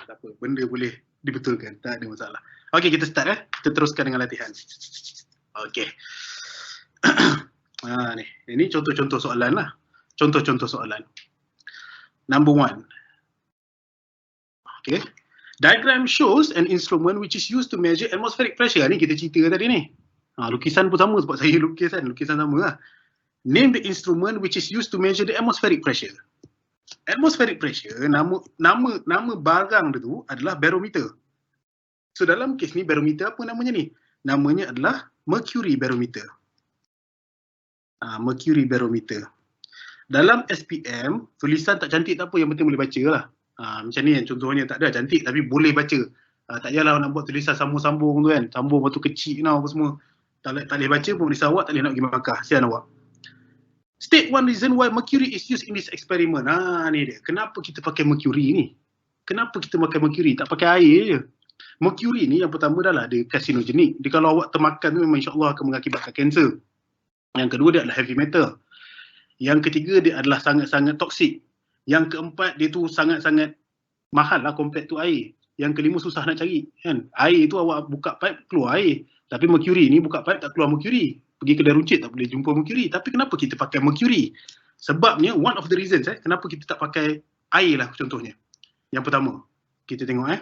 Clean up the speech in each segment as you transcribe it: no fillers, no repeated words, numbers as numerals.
tak apa. Benda boleh dibetulkan, tak ada masalah. Okey, kita start Kita teruskan dengan latihan. Okey. Ni. Ini contoh-contoh soalan lah. Contoh-contoh soalan. Number 1. Okay. Diagram shows an instrument which is used to measure atmospheric pressure. Ni kita cerita tadi ni. Lukisan pun sama sebab saya lukis kan. Lukisan sama lah. Name the instrument which is used to measure the atmospheric pressure. Atmospheric pressure, nama barang tu adalah barometer. So dalam kes ni barometer apa namanya ni? Namanya adalah mercury barometer. Mercury barometer. Dalam SPM, tulisan tak cantik tak apa, yang penting boleh baca lah. Macam ni kan contohnya, tak ada cantik tapi boleh baca. Tak payahlah nak buat tulisan sambung-sambung tu kan. Sambung batu kecil apa semua. Tak boleh baca pun risau awak, tak boleh nak pergi Makkah. Sian awak. State one reason why mercury is used in this experiment. Ni dia. Kenapa kita pakai mercury ni? Kenapa kita pakai mercury? Tak pakai air je. Mercury ni yang pertama dah lah dia carcinogenic. Dia kalau awak termakan tu memang insyaAllah akan mengakibatkan kanser. Yang kedua dia adalah heavy metal. Yang ketiga dia adalah sangat-sangat toksik. Yang keempat dia tu sangat-sangat mahal lah compared to air. Yang kelima susah nak cari kan. Air tu awak buka pipe keluar air. Tapi mercury ni buka pipe tak keluar mercury. Pergi kedai runcit tak boleh jumpa mercury. Tapi kenapa kita pakai mercury? Sebabnya one of the reasons kenapa kita tak pakai air lah contohnya. Yang pertama, kita tengok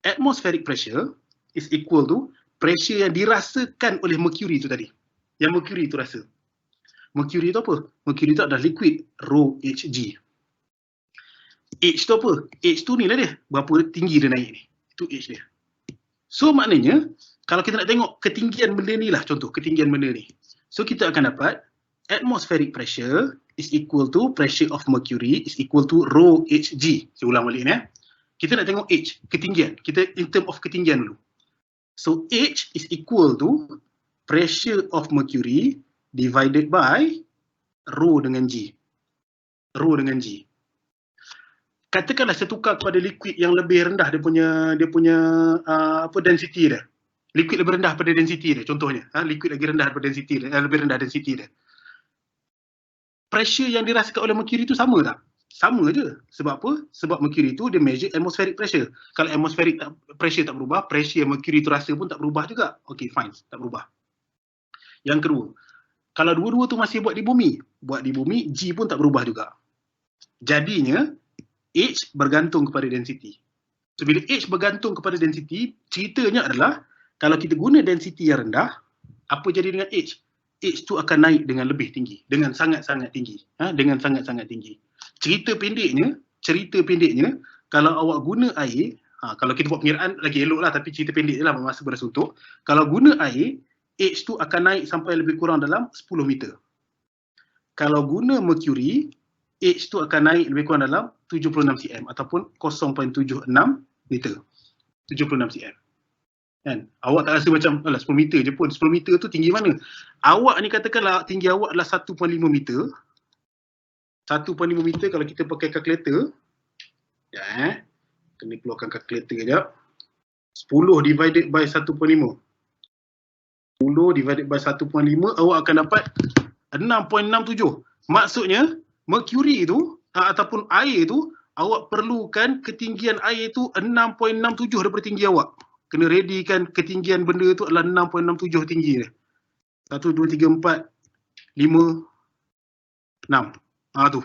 atmospheric pressure is equal to pressure yang dirasakan oleh mercury tu tadi. Yang mercury tu rasa. Mercury tu apa? Mercury tu adalah liquid rho Hg. H tu apa? H tu ni lah dia. Berapa tinggi dia naik ni. Itu H dia. So maknanya, kalau kita nak tengok ketinggian benda ni lah contoh, ketinggian benda ni. So kita akan dapat atmospheric pressure is equal to pressure of mercury is equal to rho Hg. Saya ulang balik ni Kita nak tengok H, ketinggian. Kita in term of ketinggian dulu. So H is equal to pressure of mercury divided by rho dengan G. Rho dengan G. Katakanlah saya tukar kepada liquid yang lebih rendah dia punya density dia. Liquid lebih rendah pada density dia contohnya. Liquid lagi rendah daripada density dia, lebih rendah density dia. Pressure yang dirasakan oleh mercury tu sama tak? Sama je. Sebab apa? Sebab mercury tu dia measure atmospheric pressure. Kalau atmospheric pressure tak berubah, pressure yang mercury tu rasa pun tak berubah juga. Okay, fine. Tak berubah. Yang kedua, kalau dua-dua tu masih buat di bumi, G pun tak berubah juga. Jadinya, H bergantung kepada density. So, bila H bergantung kepada density, ceritanya adalah kalau kita guna density yang rendah, apa jadi dengan H? H tu akan naik dengan lebih tinggi, dengan sangat-sangat tinggi. Dengan sangat-sangat tinggi. Cerita pendeknya, kalau awak guna air, kalau kita buat pengiraan lagi elok lah, tapi cerita pendek je lah masa berasa untuk. Kalau guna air, H tu akan naik sampai lebih kurang dalam 10 meter. Kalau guna mercury, H tu akan naik lebih kurang dalam 76 cm ataupun 0.76 meter. 76 cm. Kan? Awak tak rasa macam 10 meter je pun. 10 meter tu tinggi mana? Awak ni katakanlah tinggi awak adalah 1.5 meter. 1.5 meter kalau kita pakai kalkulator. Kena keluarkan kalkulator sekejap. 10 divided by 1.5. 10 divided by 1.5 awak akan dapat 6.67. Maksudnya mercury tu ataupun air tu awak perlukan ketinggian air tu 6.67 daripada tinggi awak. Kena readykan ketinggian benda tu adalah 6.67 tinggi dia. 1, 2, 3, 4, 5, 6. Tu.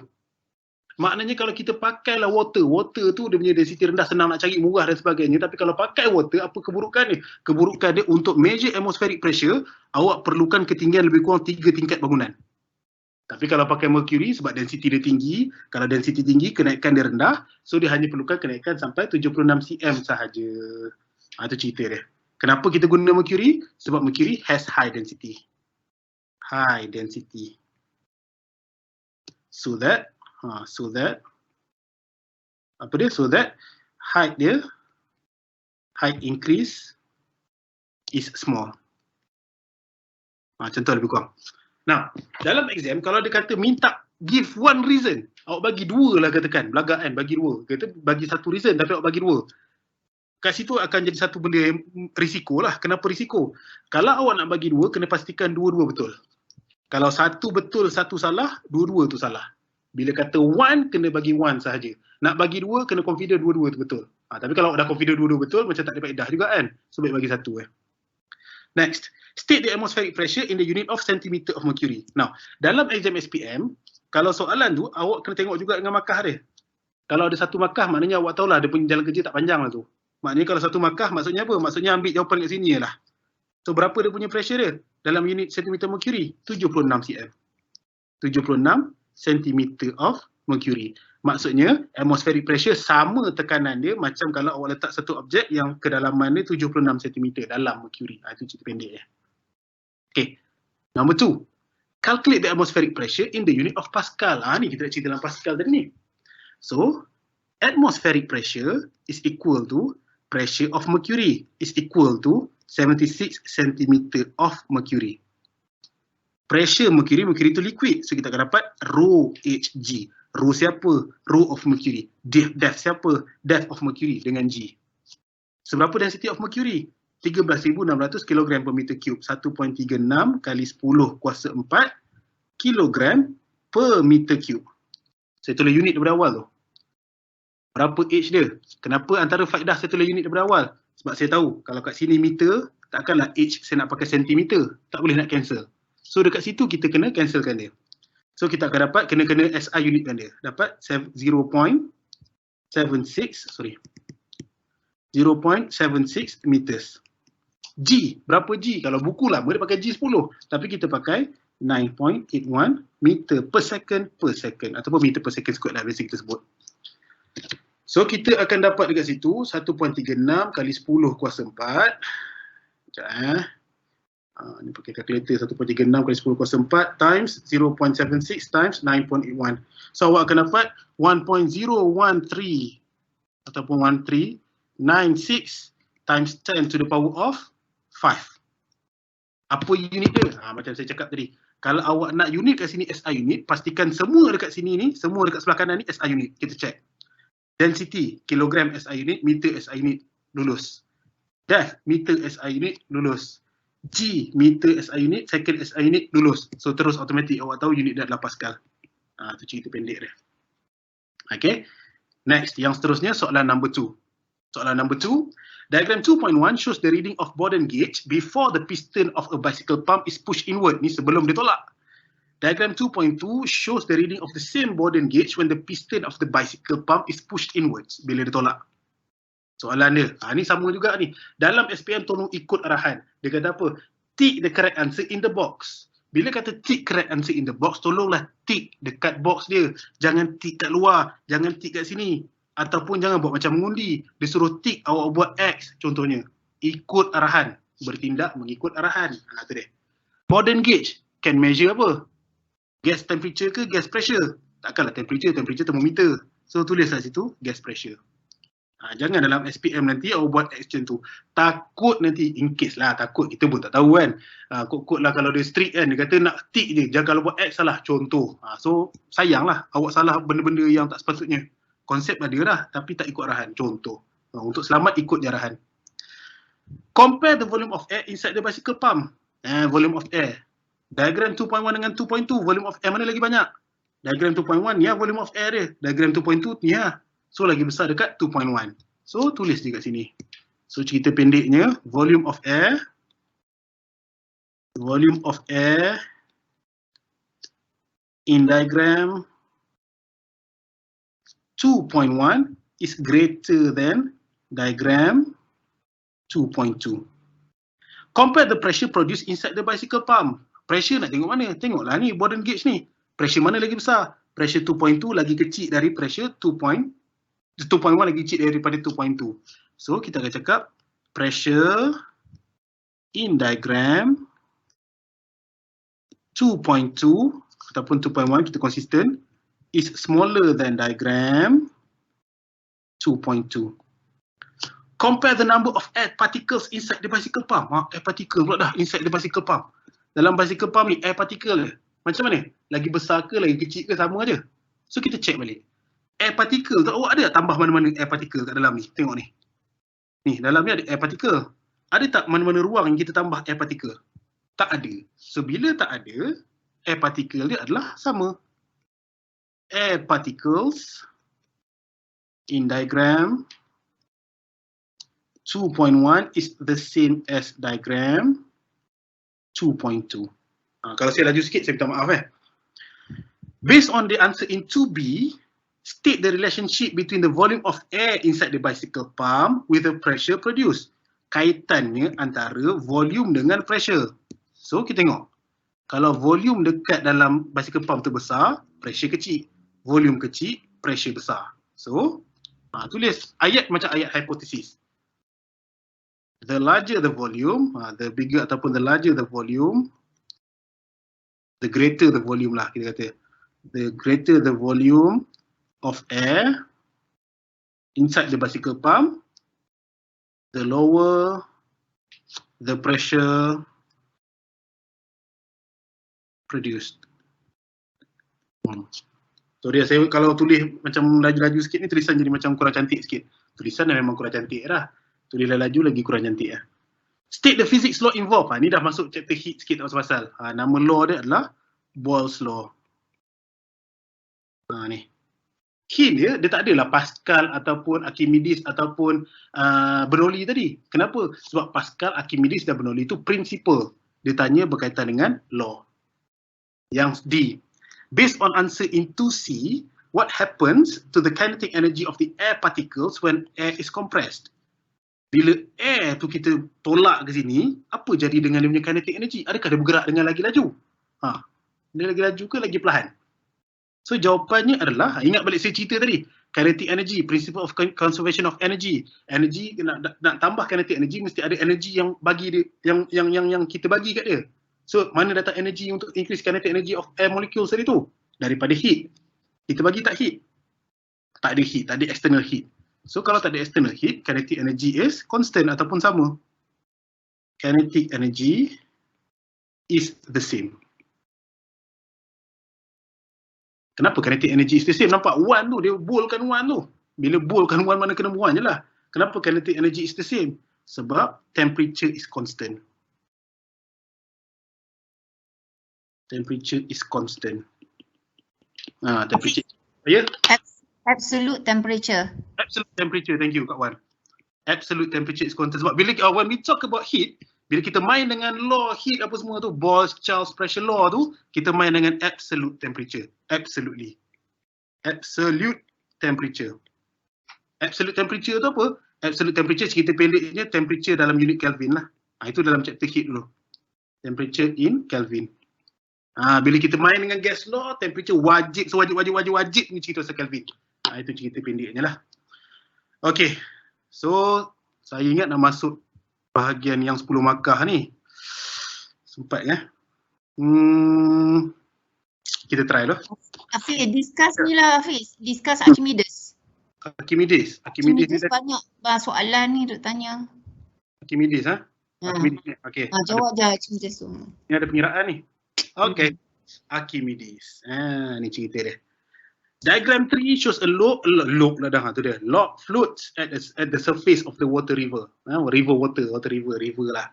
Maknanya kalau kita pakailah water tu dia punya density rendah, senang nak cari, murah dan sebagainya. Tapi kalau pakai water, apa keburukan dia? Keburukan dia untuk measure atmospheric pressure, awak perlukan ketinggian lebih kurang 3 tingkat bangunan. Tapi kalau pakai mercury, sebab density dia tinggi, kalau density tinggi, kenaikan dia rendah, so dia hanya perlukan kenaikan sampai 76 cm sahaja. Itu cerita dia. Kenapa kita guna mercury? Sebab mercury has high density. High density. So that height increase is small. Contoh lebih kurang. Nah, dalam exam kalau dia kata minta give one reason, awak bagi dua lah katakan, belagaan bagi dua. Kata bagi satu reason tapi awak bagi dua. Kat situ akan jadi satu benda yang risiko lah. Kenapa risiko? Kalau awak nak bagi dua, kena pastikan dua-dua betul. Kalau satu betul, satu salah, dua-dua tu salah. Bila kata one, kena bagi one sahaja. Nak bagi dua, kena consider dua-dua tu betul. Tapi kalau dah consider dua-dua betul, macam tak ada faedah juga kan. So, baik bagi satu. Next, state the atmospheric pressure in the unit of centimeter of mercury. Now, dalam exam SPM, kalau soalan tu, awak kena tengok juga dengan markah dia. Kalau ada satu markah, maknanya awak tahulah dia punya jalan kerja tak panjang lah tu. Maknanya kalau satu markah, maksudnya apa? Maksudnya ambil jawapan kat sini lah. So, berapa dia punya pressure dia? Dalam unit centimeter mercury, 76 cm. 76 centimeter of mercury. Maksudnya, atmospheric pressure sama tekanan dia macam kalau awak letak satu objek yang kedalaman dia 76 cm dalam mercury. Itu cerita pendek ya. Okay. Number 2. Calculate the atmospheric pressure in the unit of Pascal. Ni kita nak cerita dalam Pascal tadi ni. So, atmospheric pressure is equal to pressure of mercury is equal to 76 cm of mercury. Pressure mercury itu liquid. So, kita akan dapat rho Hg. Rho siapa? Rho of mercury. Depth siapa? Depth of mercury dengan G. Seberapa density of mercury? 13,600 kg per meter cube. 1.36 kali 10 kuasa 4 kg per meter cube. Saya tulis unit daripada awal tu. Berapa H dia? Kenapa antara faedah saya tulis unit daripada awal? Sebab saya tahu kalau kat sini meter, takkanlah H saya nak pakai sentimeter. Tak boleh nak cancel. So dekat situ kita kena cancelkan dia. So kita akan dapat, kena SI unitkan dia. Dapat 0.76 meters. G, berapa G? Kalau buku lama dia pakai G10. Tapi kita pakai 9.81 meter per second ataupun meter per second square lah biasa kita sebut. So kita akan dapat dekat situ 1.36 kali 10 kuasa 4. Sekejap ni pakai kalkulator. 1.36 kali 10 kuasa 4 times 0.76 times 9.81. So awak akan dapat 1.013 ataupun 1396 times 10 to the power of 5. Apa unit dia? Macam saya cakap tadi. Kalau awak nak unit kat sini SI unit, pastikan semua dekat sini ni, semua dekat sebelah kanan ni SI unit. Kita check. Density, kilogram SI unit, meter SI unit, lulus. Depth, meter SI unit, lulus. G, meter SI unit, second SI unit, lulus. So terus automatik awak tahu unit dia adalah Pascal. Itu cerita pendek dia. Okay. Next, yang seterusnya soalan number 2. Soalan number 2. Diagram 2.1 shows the reading of Bourdon gauge before the piston of a bicycle pump is pushed inward. Ni sebelum dia tolak. Diagram 2.2 shows the reading of the same Bourdon gauge when the piston of the bicycle pump is pushed inwards. Bila dia tolak. Soalan dia. Ni sama juga ni. Dalam SPM tolong ikut arahan. Dia kata apa? Tick the correct answer in the box. Bila kata tick correct answer in the box, tolonglah tick dekat box dia. Jangan tick kat luar. Jangan tick kat sini. Ataupun jangan buat macam mengundi. Dia suruh tick, awak buat X contohnya. Ikut arahan. Bertindak mengikut arahan. Itu dia. Bourdon gauge can measure apa? Gas temperature ke gas pressure? Takkanlah temperature termometer. So tulislah situ gas pressure. Jangan dalam SPM nanti awak buat X macam tu. Takut nanti, in case lah, takut kita pun tak tahu kan. Kot lah kalau dia strict kan, dia kata nak tick je. Jangan kalau buat X salah, contoh. So sayang lah awak salah benda-benda yang tak sepatutnya. Konsep ada lah, tapi tak ikut arahan. Contoh. Untuk selamat, ikut je arahan. Compare the volume of air inside the bicycle pump. Volume of air. Diagram 2.1 dengan 2.2. Volume of air mana lagi banyak? Diagram 2.1, ni volume of air dia. Diagram 2.2, ni So, lagi besar dekat 2.1. So, tulis je kat sini. So, cerita pendeknya, volume of air in diagram 2.1 is greater than diagram 2.2. Compare the pressure produced inside the bicycle pump. Pressure nak tengok mana? Tengoklah ni Bourdon gauge ni. Pressure mana lagi besar? Pressure 2.2 lagi kecil dari pressure 2.1 lagi kecil daripada 2.2. So kita akan cakap pressure in diagram 2.2 ataupun 2.1 kita konsisten is smaller than diagram 2.2. Compare the number of air particles inside the bicycle pump. Air particle pula dah inside the bicycle pump. Dalam bicycle pump ni air particle macam mana? Lagi besar ke, lagi kecil ke, sama aja. So kita check balik. Air particle tu awak ada tak tambah mana-mana air particle kat dalam ni? Tengok ni. Ni dalam ni ada air particle. Ada tak mana-mana ruang yang kita tambah air particle? Tak ada. So bila tak ada, air particle dia adalah sama. Air particles in diagram 2.1 is the same as diagram 2.2. Kalau saya laju sikit, saya minta maaf Based on the answer in 2B, state the relationship between the volume of air inside the bicycle pump with the pressure produced. Kaitannya antara volume dengan pressure. So kita tengok. Kalau volume dekat dalam bicycle pump tu besar, pressure kecil. Volume kecil, pressure besar. So, tulis ayat macam ayat hipotesis. The larger the volume, the bigger ataupun the larger the volume, the greater the volume lah kita kata. The greater the volume of air inside the bicycle pump, the lower the pressure produced. Sorry, saya kalau tulis macam laju-laju sikit ni tulisan jadi macam kurang cantik sikit. Tulisan dah memang kurang cantik dah. Tulis laju lagi kurang cantik State the physics law involved. Ni dah masuk chapter heat sikit pasal. Nama law dia adalah Boyle's law. Ni. Heat dia tak adalah Pascal ataupun Archimedes ataupun Bernoulli tadi. Kenapa? Sebab Pascal, Archimedes dan Bernoulli itu principle. Dia tanya berkaitan dengan law. Yang D. Based on answer in 2C, what happens to the kinetic energy of the air particles when air is compressed? Bila air tu kita tolak ke sini, apa jadi dengan dia punya kinetic energy? Adakah dia bergerak dengan lagi laju? Dia lagi laju ke lagi perlahan? So jawapannya adalah, ingat balik saya cerita tadi, kinetic energy, principle of conservation of energy. Energy nak tambah kinetic energy mesti ada energy yang bagi dia, yang kita bagi kat dia. So mana datang energy untuk increase kinetic energy of air molecules tadi tu? Daripada heat. Kita bagi tak heat? Tak ada heat, tak ada external heat. So kalau tak ada external heat, kinetic energy is constant ataupun sama. Kinetic energy is the same. Kenapa kinetic energy is the same? Nampak 1 tu, dia bolkan 1 tu. Bila bolkan 1 mana kena 1 je lah. Kenapa kinetic energy is the same? Sebab temperature is constant. Temperature is constant. Temperature. Ya? Absolute temperature. Absolute temperature, thank you Kak Wan. Absolute temperature is constant. Sebab bila when we talk about heat, bila kita main dengan law heat apa semua tu, Boyle-Charles pressure law tu, kita main dengan absolute temperature. Absolutely. Absolute temperature. Absolute temperature tu apa? Absolute temperature cerita pendeknya temperature dalam unit Kelvin lah. Itu dalam chapter heat dulu. Temperature in Kelvin. Bila kita main dengan gas law, temperature wajib ni cerita pasal Kelvin. Itu cerita pendeknya lah. Okay. So, saya ingat nak masuk bahagian yang 10 markah ni. Sempat kita try lah. Hafiz, discuss ni lah Hafiz. Discuss Archimedes. Archimedes banyak soalan ni duk tanya. Archimedes Archimedes. Okay. Jawab je Archimedes tu. Ni ada penyeraan ni. Okay. Archimedes. Ni cerita dia. Diagram 3 shows a log floats at the surface of the water river. Water river lah.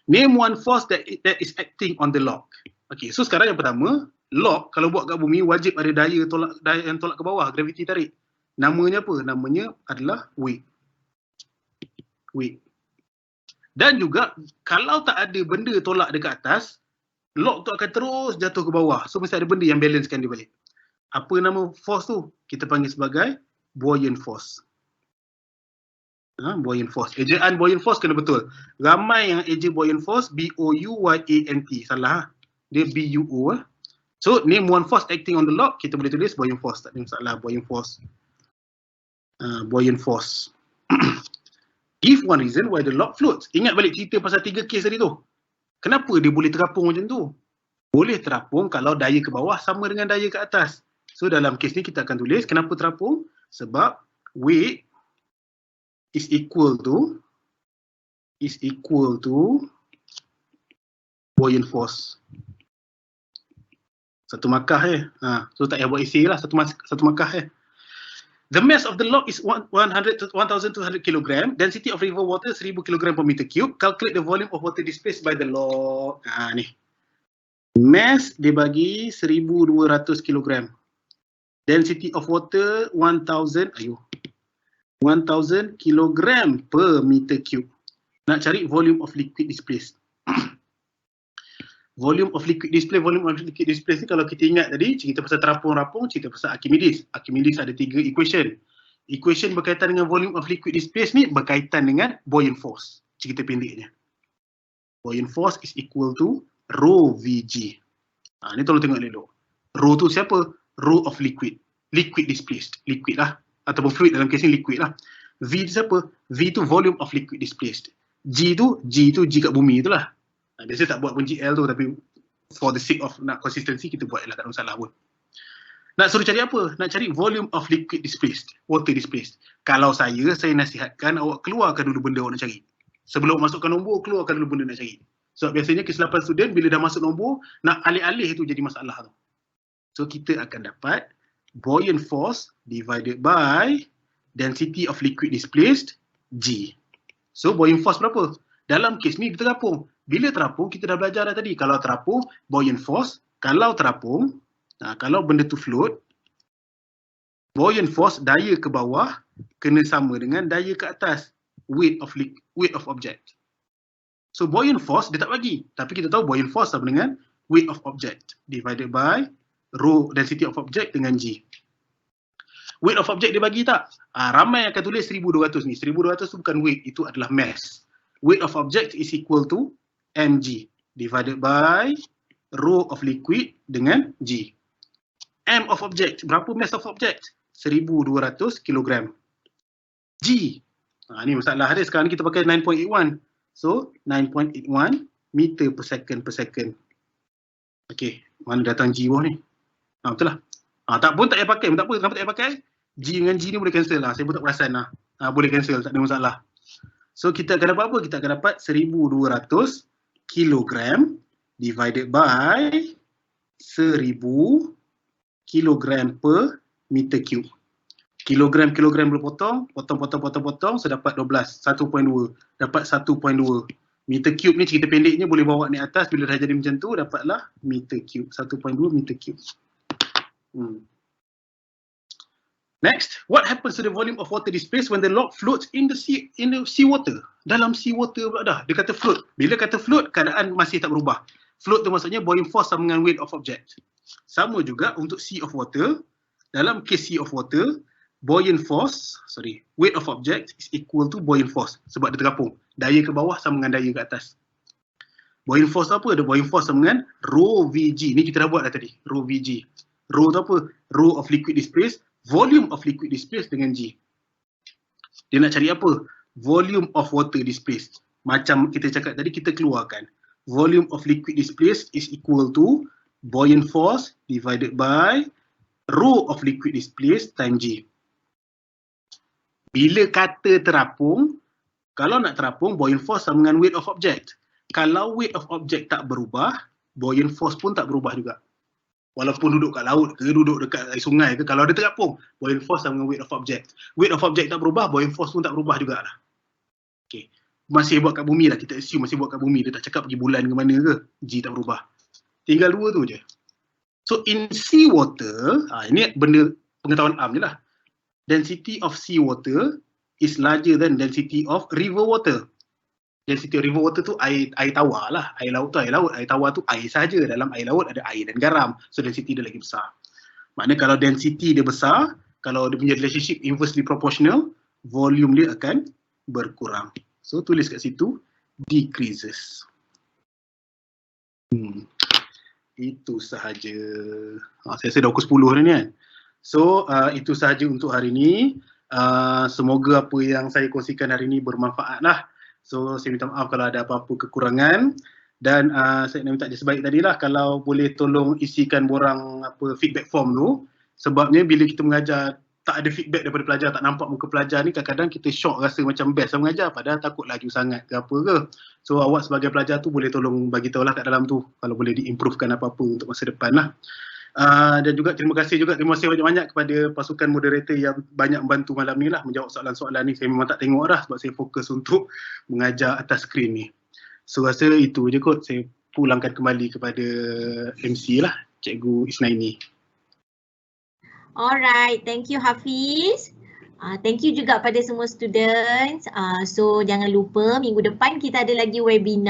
Name one force that is acting on the log. Okay, so sekarang yang pertama, log kalau buat kat bumi wajib ada daya yang tolak ke bawah, gravity tarik. Namanya apa? Namanya adalah weight. Dan juga kalau tak ada benda tolak dekat atas, log tu akan terus jatuh ke bawah. So mesti ada benda yang balancekan dia balik. Apa nama force tu? Kita panggil sebagai buoyant force. Buoyant force. Ejaan buoyant force kena betul. Ramai yang eja buoyant force B-O-U-Y-A-N-T. Salah. Dia B-U-O. So name one force acting on the log. Kita boleh tulis buoyant force. Tak ada masalah. Buoyant force. Buoyant force. Give one reason why the log floats. Ingat balik cerita pasal 3 kes tadi tu. Kenapa dia boleh terapung macam tu? Boleh terapung kalau daya ke bawah sama dengan daya ke atas. So dalam kes ni kita akan tulis kenapa terapung? Sebab weight is equal to buoyant force. Satu markah so tak payah buat essay lah, satu markah The mass of the log is 1,200 kg. Density of river water 1,000 kg per meter cube. Calculate the volume of water displaced by the log. Ni. Mass dia bagi 1,200 kg. Density of water 1,000. 1000 kilogram per meter cube. Nak cari volume of liquid displaced. Volume of liquid displaced ni kalau kita ingat tadi, cerita pasal terapung-rapung, cerita pasal Archimedes. Archimedes ada 3 equation. Equation berkaitan dengan volume of liquid displaced ni berkaitan dengan buoyant force. Cerita pendeknya. Buoyant force is equal to rho Vg. Ni tolong tengok elok. Rho tu siapa? Rho of liquid. Liquid displaced. Liquid lah. Ataupun fluid dalam kes ni liquid lah. V tu siapa? V tu volume of liquid displaced. G tu G kat bumi tu lah. Biasa tak buat pun GL tu, tapi for the sake of nak consistency kita buat lah, tak ada masalah pun. Nak suruh cari apa? Nak cari volume of liquid displaced, water displaced. Kalau saya nasihatkan awak keluarkan dulu benda awak nak cari. Sebelum masukkan nombor, keluarkan dulu benda nak cari. Sebab biasanya kesilapan student bila dah masuk nombor, nak alih-alih tu jadi masalah tu. So kita akan dapat buoyant force divided by density of liquid displaced, G. So buoyant force berapa? Dalam kes ni kita terapung. Bila terapung, kita dah belajar dah tadi. Kalau terapung, buoyant force. Kalau terapung, kalau benda tu float, buoyant force, daya ke bawah, kena sama dengan daya ke atas. Weight of object. So buoyant force, dia tak bagi. Tapi kita tahu buoyant force sama dengan weight of object. Divided by rho density of object dengan G. Weight of object dia bagi tak? Ramai akan tulis 1200 ni. 1200 tu bukan weight, itu adalah mass. Weight of object is equal to mg divided by rho of liquid dengan g. M of object, berapa mass of object? 1200 kg. G, ni masalah dia, sekarang ni kita pakai 9.81. So 9.81 meter per second. Okay, mana datang G bawah ni? Betul lah. Tak pun tak payah pakai, tak apa, kenapa tak payah pakai? G dengan G ni boleh cancel lah, saya pun tak perasan lah. Boleh cancel, tak ada masalah. So kita akan dapat apa? Kita akan dapat 1200 kilogram divided by 1000 kilogram per meter cube. Kilogram boleh potong, so dapat 12, 1.2, dapat 1.2. Meter cube ni cerita pendeknya boleh bawa ni atas, bila dah jadi macam tu dapatlah meter cube, 1.2 meter cube. Next, what happens to the volume of water displaced when the log floats in the sea water? Dalam sea water pula dah. Dia kata float. Bila kata float, keadaan masih tak berubah. Float tu maksudnya buoyant force sama dengan weight of object. Sama juga untuk sea of water. Dalam case sea of water, weight of object is equal to buoyant force. Sebab dia terapung. Daya ke bawah sama dengan daya ke atas. Buoyant force apa? Ada buoyant force sama dengan rho Vg. Ni kita dah buat dah tadi. Rho Vg. Rho tu apa? Rho of liquid displaced. Volume of liquid displaced dengan G. Dia nak cari apa? Volume of water displaced. Macam kita cakap tadi, kita keluarkan. Volume of liquid displaced is equal to buoyant force divided by rho of liquid displaced times G. Bila kata terapung, kalau nak terapung, buoyant force sama dengan weight of object. Kalau weight of object tak berubah, buoyant force pun tak berubah juga. Walaupun duduk kat laut ke, duduk dekat sungai ke, kalau dia terapung, buoyant force sama dengan weight of object. Weight of object tak berubah, buoyant force pun tak berubah jugalah. Okay. Masih buat kat bumi lah, kita assume masih buat kat bumi. Dia tak cakap pergi bulan ke mana ke, G tak berubah. Tinggal dua tu je. So in sea water, ini benda pengetahuan am je lah. Density of sea water is larger than density of river water. Density of river water tu air tawar lah. Air laut tu air laut, air tawar tu air saja. Dalam air laut ada air dan garam. So density dia lagi besar. Maknanya kalau density dia besar, kalau dia punya relationship inversely proportional, volume dia akan berkurang. So tulis kat situ, decreases. Itu sahaja. Saya rasa dah pukul 10 dah ni kan. So itu sahaja untuk hari ni. Semoga apa yang saya kongsikan hari ni bermanfaat lah. So saya minta maaf kalau ada apa-apa kekurangan. Dan saya nak minta je sebaik tadilah, kalau boleh tolong isikan borang feedback form tu. Sebabnya bila kita mengajar tak ada feedback daripada pelajar, tak nampak muka pelajar ni, kadang-kadang kita shock, rasa macam best lah mengajar, padahal takut laju sangat ke apa ke. So awak sebagai pelajar tu boleh tolong bagi tahu lah kat dalam tu, kalau boleh diimprovekan apa-apa untuk masa depan lah. Dan juga terima kasih banyak-banyak kepada pasukan moderator yang banyak membantu malam ni lah, menjawab soalan-soalan ni. Saya memang tak tengok dah sebab saya fokus untuk mengajar atas skrin ni. So rasa itu je kot, saya pulangkan kembali kepada MC lah, Cikgu Isnaini. Alright, thank you Hafiz. Thank you juga pada semua students. So jangan lupa minggu depan kita ada lagi webinar.